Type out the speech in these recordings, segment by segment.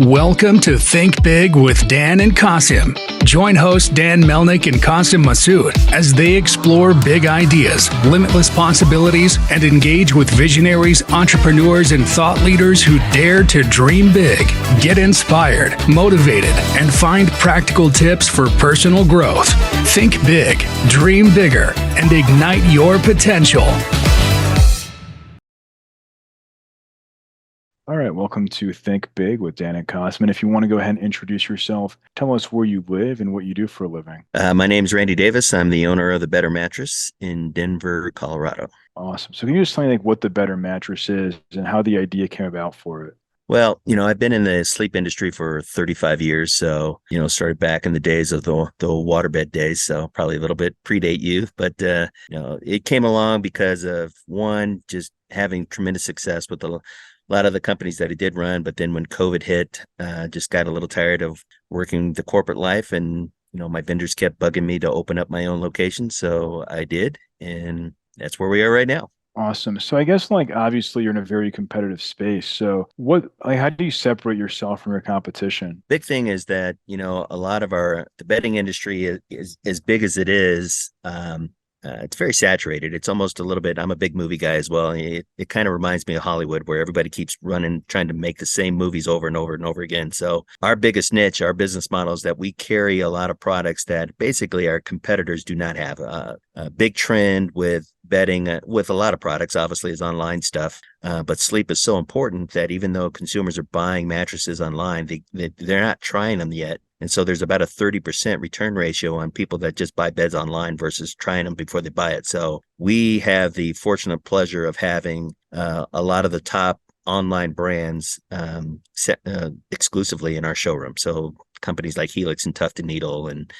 Welcome to Think Big with Dan and Qasim. Join hosts Dan Melnick and Qasim Masood as they explore big ideas, limitless possibilities, and engage with visionaries, entrepreneurs, and thought leaders who dare to dream big, get inspired, motivated, and find practical tips for personal growth. Think big, dream bigger, and ignite your potential. All right, welcome to Think Big with Dan and Qasim. And if you want to go ahead and introduce yourself, tell us where you live and what you do for a living. My name's Randy Davis. I'm the owner of the Better Mattress in Denver, Colorado. Awesome. So can you just tell me what the Better Mattress is and how the idea came about for it? Well, I've been in the sleep industry for 35 years. So, started back in the days of the waterbed days. So probably a little bit predate youth, but, it came along because of one, just having tremendous success with a lot of the companies that I did run. But then when COVID hit, just got a little tired of working the corporate life. And, my vendors kept bugging me to open up my own location. So I did. And that's where we are right now. Awesome. So I guess obviously you're in a very competitive space. So how do you separate yourself from your competition? Big thing is that, a lot of the bedding industry is as big as it is. It's very saturated. It's almost a little bit, I'm a big movie guy as well. It kind of reminds me of Hollywood, where everybody keeps trying to make the same movies over and over and over again. So our biggest niche, our business model is that we carry a lot of products that basically our competitors do not have. A big trend with bedding, with a lot of products, obviously, is online stuff. But sleep is so important that even though consumers are buying mattresses online, they're not trying them yet. And so there's about a 30% return ratio on people that just buy beds online versus trying them before they buy it. So we have the fortunate pleasure of having a lot of the top online brands exclusively in our showroom. So companies like Helix and Tuft & Needle and,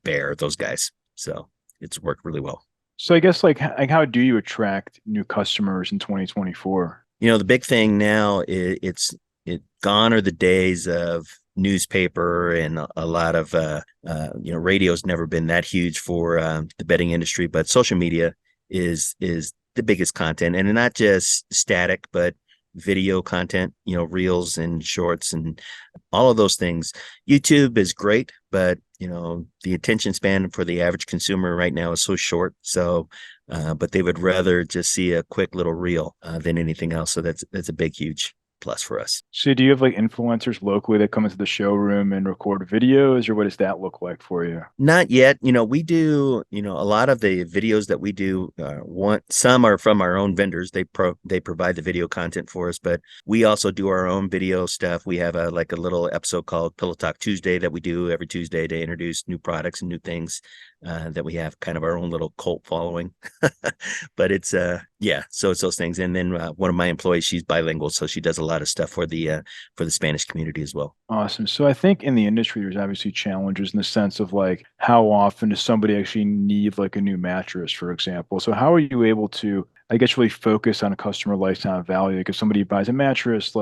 Bear, those guys. So it's worked really well. So I guess how do you attract new customers in 2024? The big thing now is gone are the days of newspaper, and a lot of radio's never been that huge for the bedding industry, but social media is the biggest content, and not just static but video content, reels and shorts and all of those things. YouTube is great, but the attention span for the average consumer right now is so short. So but they would rather just see a quick little reel than anything else. So that's a big, huge plus for us. So do you have influencers locally that come into the showroom and record videos, or what does that look like for you? Not yet. We do, a lot of the videos that we do, some are from our own vendors. They provide the video content for us, but we also do our own video stuff. We have a little episode called Pillow Talk Tuesday that we do every Tuesday to introduce new products and new things that we have, kind of our own little cult following. But it's, so it's those things. And then one of my employees, she's bilingual, so she does a lot of stuff for the Spanish community as well. Awesome. So I think in the industry, there's obviously challenges in the sense of how often does somebody actually need a new mattress, for example? So how are you able to, I guess, really focus on a customer lifetime value? If somebody buys a mattress,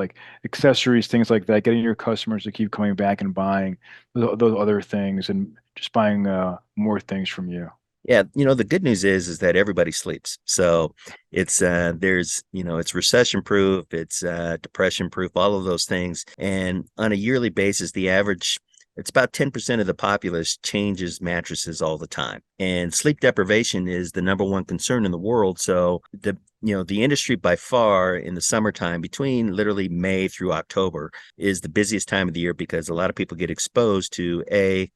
accessories, things like that, getting your customers to keep coming back and buying those other things and just buying more things from you. Yeah, the good news is that everybody sleeps. So it's it's recession proof, it's depression proof, all of those things. And on a yearly basis, it's about 10% of the populace changes mattresses all the time. And sleep deprivation is the number one concern in the world. So the industry by far in the summertime, between literally May through October, is the busiest time of the year, because a lot of people get exposed to a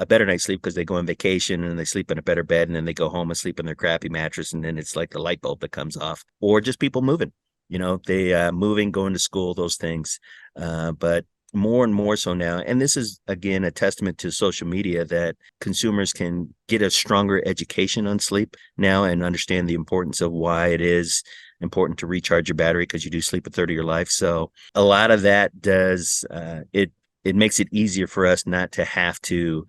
better night's sleep because they go on vacation and they sleep in a better bed, and then they go home and sleep in their crappy mattress, and then it's like the light bulb that comes off. Or just people moving, they moving, going to school, those things. But more and more so now, and this is again a testament to social media, that consumers can get a stronger education on sleep now and understand the importance of why it is important to recharge your battery, because you do sleep a third of your life. So a lot of that does it makes it easier for us not to have to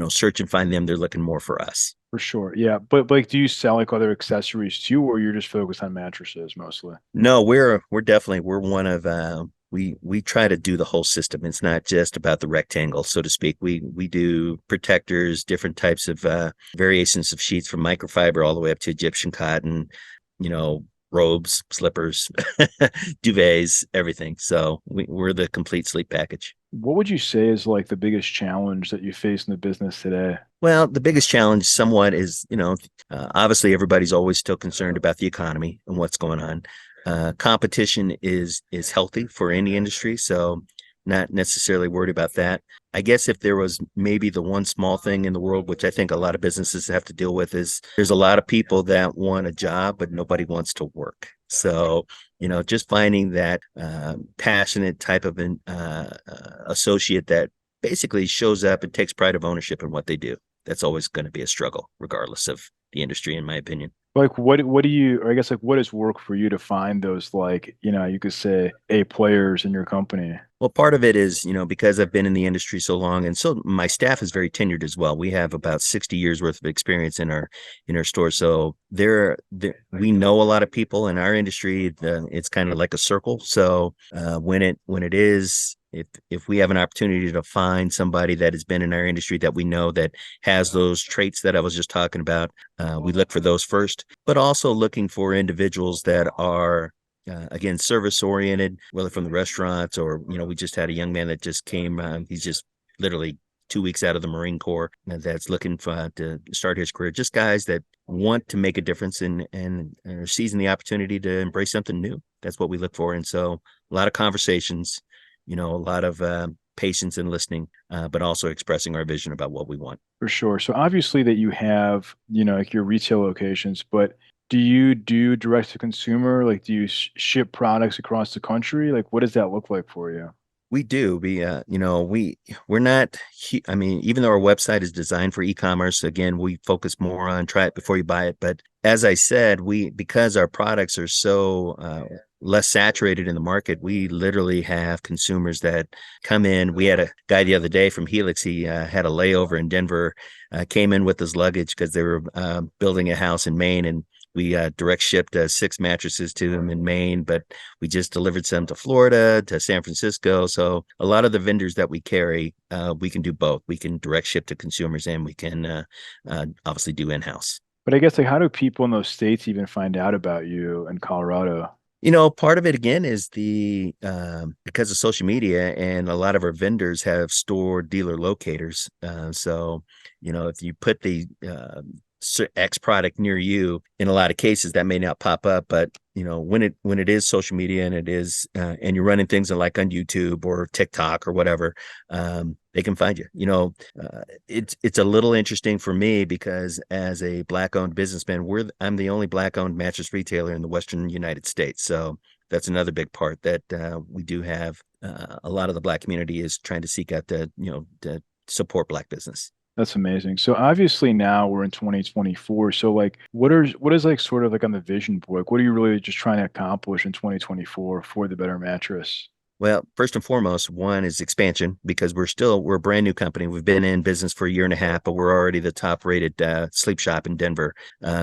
search and find them. They're looking more for us. For sure. Yeah. But do you sell other accessories too, or you're just focused on mattresses mostly? No, we're one of we try to do the whole system. It's not just about the rectangle, so to speak. We do protectors, different types of variations of sheets, from microfiber all the way up to Egyptian cotton, robes, slippers, duvets, everything. So we're the complete sleep package. What would you say is like the biggest challenge that you face in the business today? Well, the biggest challenge somewhat is, obviously everybody's always still concerned about the economy and what's going on. Competition is healthy for any industry, so not necessarily worried about that. I guess if there was maybe the one small thing in the world, which I think a lot of businesses have to deal with, is there's a lot of people that want a job, but nobody wants to work. So, just finding that passionate type of an associate that basically shows up and takes pride of ownership in what they do. That's always going to be a struggle, regardless of the industry, in my opinion. Like what do you, or I guess like what does work for you to find those, like, you could say A players in your company? Well, part of it is, because I've been in the industry so long, and so my staff is very tenured as well. We have about 60 years worth of experience in our store. So we know a lot of people in our industry. It's kind of like a circle. So when it is, if we have an opportunity to find somebody that has been in our industry that we know that has those traits that I was just talking about, we look for those first, but also looking for individuals that are again, service oriented, whether from the restaurants or, we just had a young man that just came, he's just literally 2 weeks out of the Marine Corps that's looking to start his career. Just guys that want to make a difference and are seizing the opportunity to embrace something new. That's what we look for. And so a lot of conversations, a lot of patience and listening, but also expressing our vision about what we want. For sure. So obviously that you have, like your retail locations, but do you do direct to consumer? Like, do you ship products across the country? Like, what does that look like for you? We do. We're not. I mean, even though our website is designed for e-commerce, again, we focus more on try it before you buy it. But as I said, because our products are so less saturated in the market, we literally have consumers that come in. We had a guy the other day from Helix. He had a layover in Denver, came in with his luggage because they were building a house in Maine, and we direct shipped 6 mattresses to them in Maine, but we just delivered some to Florida, to San Francisco. So a lot of the vendors that we carry, we can do both. We can direct ship to consumers, and we can obviously do in-house. But I guess like how do people in those states even find out about you in Colorado? Part of it again is because of social media, and a lot of our vendors have store dealer locators. So, if you put the X product near you, in a lot of cases that may not pop up, but when it is social media and it is and you're running things like on YouTube or TikTok or whatever, they can find you. It's a little interesting for me because as a Black owned businessman, I'm the only Black owned mattress retailer in the Western United States. So that's another big part that we do have. A lot of the Black community is trying to seek out to support Black business. That's amazing. So obviously now we're in 2024. So like what is like sort of like on the vision board? Like, what are you really just trying to accomplish in 2024 for the Better Mattress? Well, first and foremost, one is expansion because we're a brand new company. We've been in business for a year and a half, but we're already the top rated sleep shop in Denver.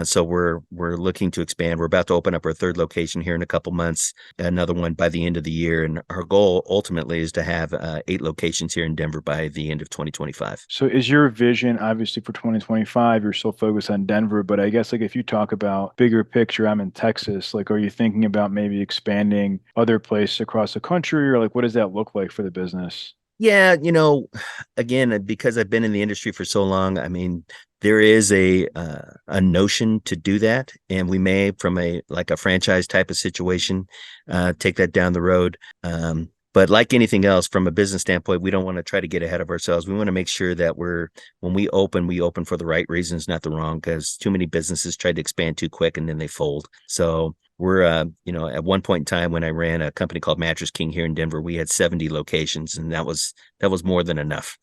So we're looking to expand. We're about to open up our 3rd location here in a couple months, another one by the end of the year. And our goal ultimately is to have 8 locations here in Denver by the end of 2025. So is your vision obviously for 2025, you're still focused on Denver, but I guess like if you talk about bigger picture, I'm in Texas, like are you thinking about maybe expanding other places across the country, or like what does that look like for the business? Yeah, again, because I've been in the industry for so long, I mean, there is a notion to do that, and we may, from a franchise type of situation, take that down the road. But like anything else, from a business standpoint, we don't want to try to get ahead of ourselves. We want to make sure that when we open for the right reasons, not the wrong, because too many businesses try to expand too quick and then they fold. So we're, at one point in time when I ran a company called Mattress King here in Denver, we had 70 locations, and that was more than enough.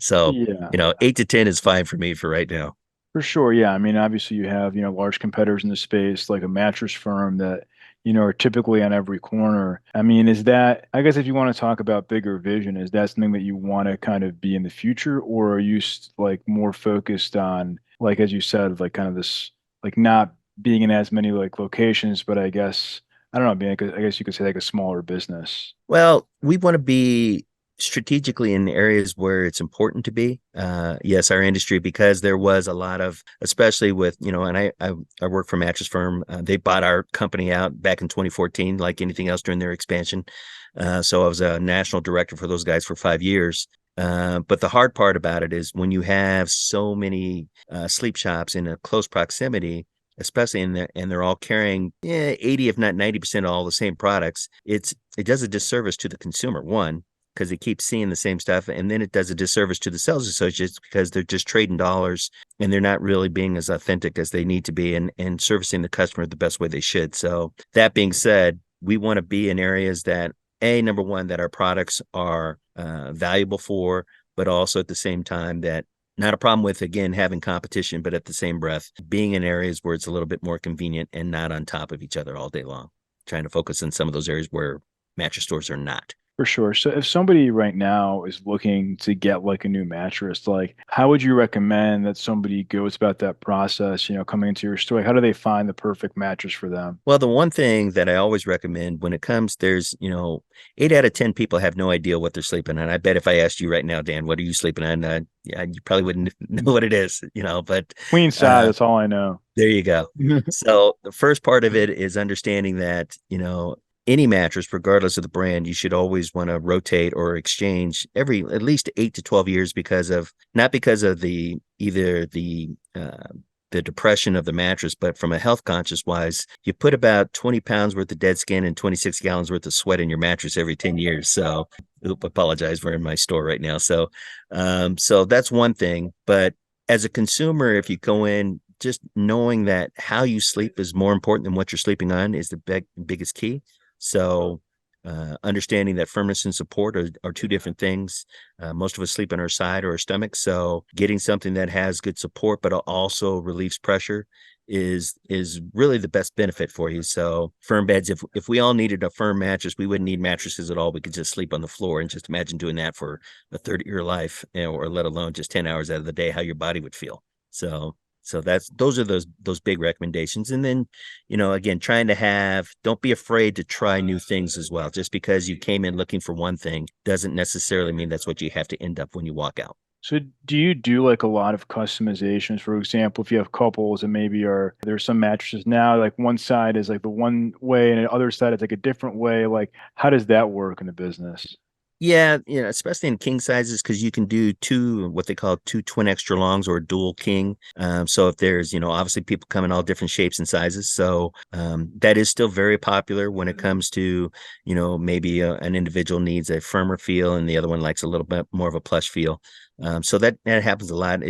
So, Yeah. 8 to 10 is fine for me for right now. For sure. Yeah. I mean, obviously you have, large competitors in the space, like a mattress firm that, are typically on every corner. I mean, I guess if you want to talk about bigger vision, is that something that you want to kind of be in the future, or are you like more focused on, like, as you said, like kind of this, like not being in as many like locations, but I guess, I don't know, being like I guess you could say like a smaller business. Well, we want to be strategically in areas where it's important to be. Yes, our industry, because there was a lot of, especially with, and I work for a mattress firm. They bought our company out back in 2014, like anything else during their expansion. So I was a national director for those guys for 5 years. But the hard part about it is when you have so many sleep shops in a close proximity, especially and they're all carrying 80, if not 90% of all the same products, it does a disservice to the consumer, one, because they keep seeing the same stuff. And then it does a disservice to the sales associates because they're just trading dollars and they're not really being as authentic as they need to be and servicing the customer the best way they should. So that being said, we want to be in areas that, number one, that our products are valuable for, but also at the same time that not a problem with, again, having competition, but at the same breath, being in areas where it's a little bit more convenient and not on top of each other all day long, trying to focus on some of those areas where mattress stores are not. For sure. So if somebody right now is looking to get like a new mattress, like how would you recommend that somebody goes about that process, coming into your store? Like, how do they find the perfect mattress for them? Well, the one thing that I always recommend when it comes, there's, 8 out of 10 people have no idea what they're sleeping on. I bet if I asked you right now, Dan, what are you sleeping on? Yeah, you probably wouldn't know what it is, but Queen size, that's all I know. there you go. So the first part of it is understanding that, any mattress, regardless of the brand, you should always want to rotate or exchange every at least 8 to 12 years not because of either the depression of the mattress, but from a health conscious wise, you put about 20 pounds worth of dead skin and 26 gallons worth of sweat in your mattress every 10 years. So, apologize, we're in my store right now. So, so that's one thing. But as a consumer, if you go in, just knowing that how you sleep is more important than what you're sleeping on is the biggest key. So understanding that firmness and support are two different things. Most of us sleep on our side or our stomach. So getting something that has good support, but also relieves pressure is really the best benefit for you. So firm beds, if we all needed a firm mattress, we wouldn't need mattresses at all. We could just sleep on the floor, and just imagine doing that for a third of your life, or let alone just 10 hours out of the day, how your body would feel. So those are those big recommendations. And then, again, don't be afraid to try new things as well. Just because you came in looking for one thing doesn't necessarily mean that's what you have to end up when you walk out. So do you do like a lot of customizations? For example, if you have couples and maybe there's some mattresses now, like one side is like the one way and the other side is like a different way. Like how does that work in the business? Yeah, especially in king sizes, because you can do what they call two twin extra longs or dual king. So if there's, obviously people come in all different shapes and sizes. So that is still very popular when it comes to, maybe an individual needs a firmer feel and the other one likes a little bit more of a plush feel. So that happens a lot.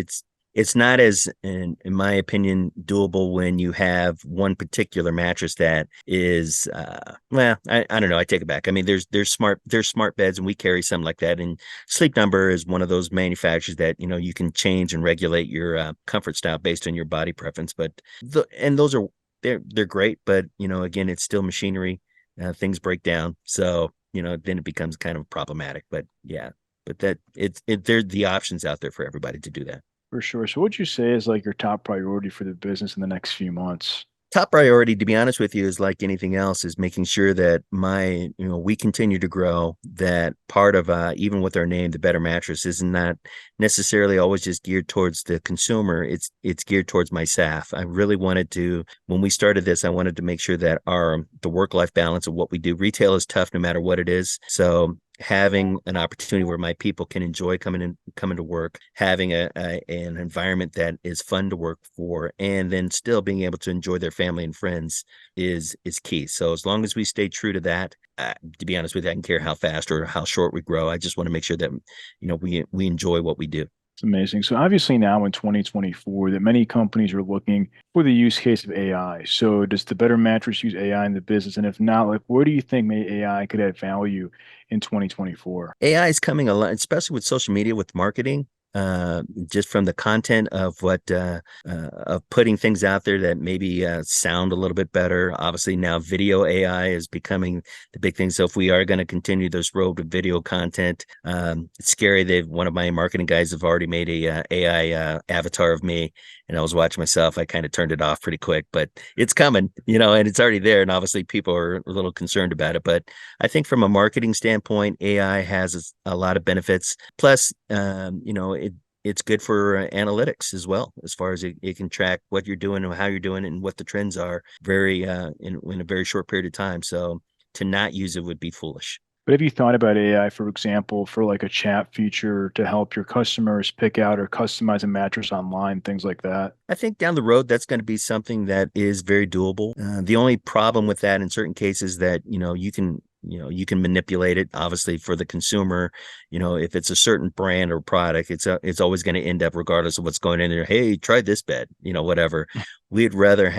It's not as, in my opinion, doable when you have one particular mattress that is, well, I don't know. I take it back. I mean, there's smart beds, and we carry some like that. And Sleep Number is one of those manufacturers that you can change and regulate your comfort style based on your body preference. But those are they're great, but again, it's still machinery. Things break down, so then it becomes kind of problematic. But yeah, but there's the options out there for everybody to do that. For sure. So what would you say is like your top priority for the business in the next few months? Top priority, to be honest with you, is like anything else, is making sure that we continue to grow. That part of even with our name, the Better Mattress, is not necessarily always just geared towards the consumer. It's geared towards my staff. I really wanted to, when we started this, I wanted to make sure that the work-life balance of what we do. Retail is tough no matter what it is. So having an opportunity where my people can enjoy coming to work, having an environment that is fun to work for, and then still being able to enjoy their family and friends is key. So as long as we stay true to that, to be honest with you, I don't care how fast or how short we grow. I just want to make sure that we enjoy what we do. It's amazing. So obviously now in 2024 that many companies are looking for the use case of AI. So does the Better Mattress use AI in the business? And if not, like where do you think maybe AI could add value in 2024? AI is coming a lot, especially with social media, with marketing. just from the content of what of putting things out there that maybe sound a little bit better. Obviously, now video AI is becoming the big thing. So if we are going to continue this road with video content, it's scary. One of my marketing guys have already made a AI avatar of me, and I was watching myself. I kind of turned it off pretty quick, but it's coming, and it's already there. And obviously, people are a little concerned about it. But I think from a marketing standpoint, AI has a lot of benefits. Plus, it's good for analytics as well, as far as it can track what you're doing and how you're doing it and what the trends are in a very short period of time. So to not use it would be foolish. But have you thought about AI, for example, for like a chat feature to help your customers pick out or customize a mattress online, things like that? I think down the road, that's going to be something that is very doable. The only problem with that in certain cases that, you can manipulate it, obviously, for the consumer. If it's a certain brand or product, it's always going to end up, regardless of what's going in there. Hey, try this bed, whatever. We'd rather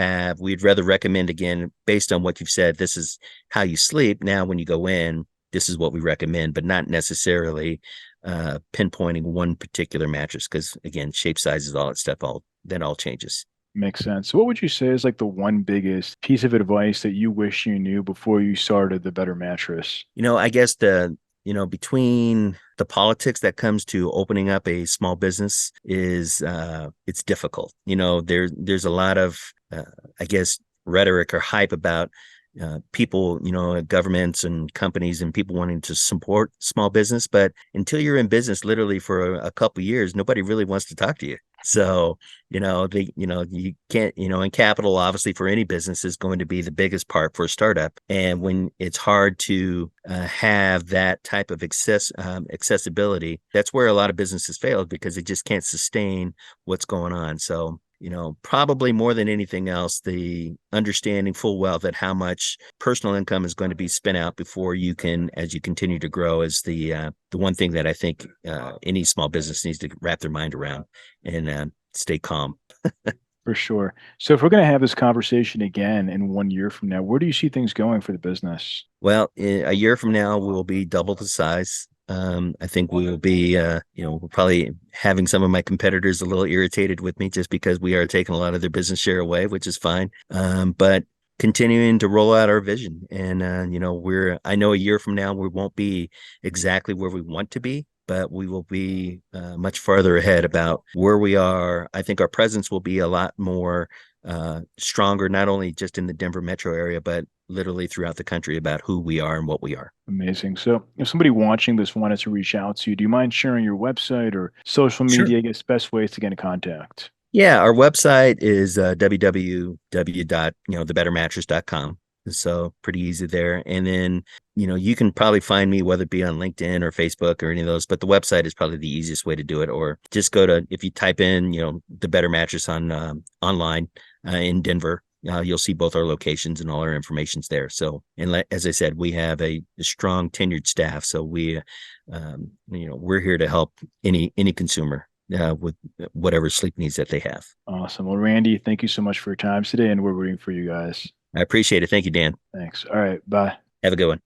recommend, again, based on what you've said, this is how you sleep. Now, when you go in, this is what we recommend, but not necessarily pinpointing one particular mattress, because again, shape, sizes, all that stuff, that all changes. Makes sense. So what would you say is like the one biggest piece of advice that you wish you knew before you started the Better Mattress? I guess between the politics that comes to opening up a small business is it's difficult. There's a lot of I guess rhetoric or hype about people, governments and companies and people wanting to support small business. But until you're in business literally for a couple of years, nobody really wants to talk to you. So, you can't, and capital, obviously, for any business is going to be the biggest part for a startup. And when it's hard to have that type of accessibility, that's where a lot of businesses fail, because it just can't sustain what's going on. So, probably more than anything else, the understanding full well that how much personal income is going to be spent out before you can, as you continue to grow, is the one thing that I think any small business needs to wrap their mind around and stay calm. For sure. So if we're going to have this conversation again in 1 year from now, where do you see things going for the business? Well, a year from now, we'll be double the size. I think we will be, we're probably having some of my competitors a little irritated with me, just because we are taking a lot of their business share away, which is fine. But continuing to roll out our vision. And, I know a year from now, we won't be exactly where we want to be, but we will be much farther ahead about where we are. I think our presence will be a lot more stronger, not only just in the Denver metro area, but literally throughout the country, about who we are and what we are. Amazing. So if somebody watching this wanted to reach out to you, do you mind sharing your website or social Sure. media, I guess, best ways to get in contact? Yeah, our website is www.thebettermattress.com. So pretty easy there. And then, you can probably find me, whether it be on LinkedIn or Facebook or any of those, but the website is probably the easiest way to do it. Or just if you type in, the Better Mattress on online in Denver, you'll see both our locations and all our information's there. So, and as I said, we have a strong tenured staff. So we're here to help any consumer with whatever sleep needs that they have. Awesome. Well, Randy, thank you so much for your time today, and we're rooting for you guys. I appreciate it. Thank you, Dan. Thanks. All right. Bye. Have a good one.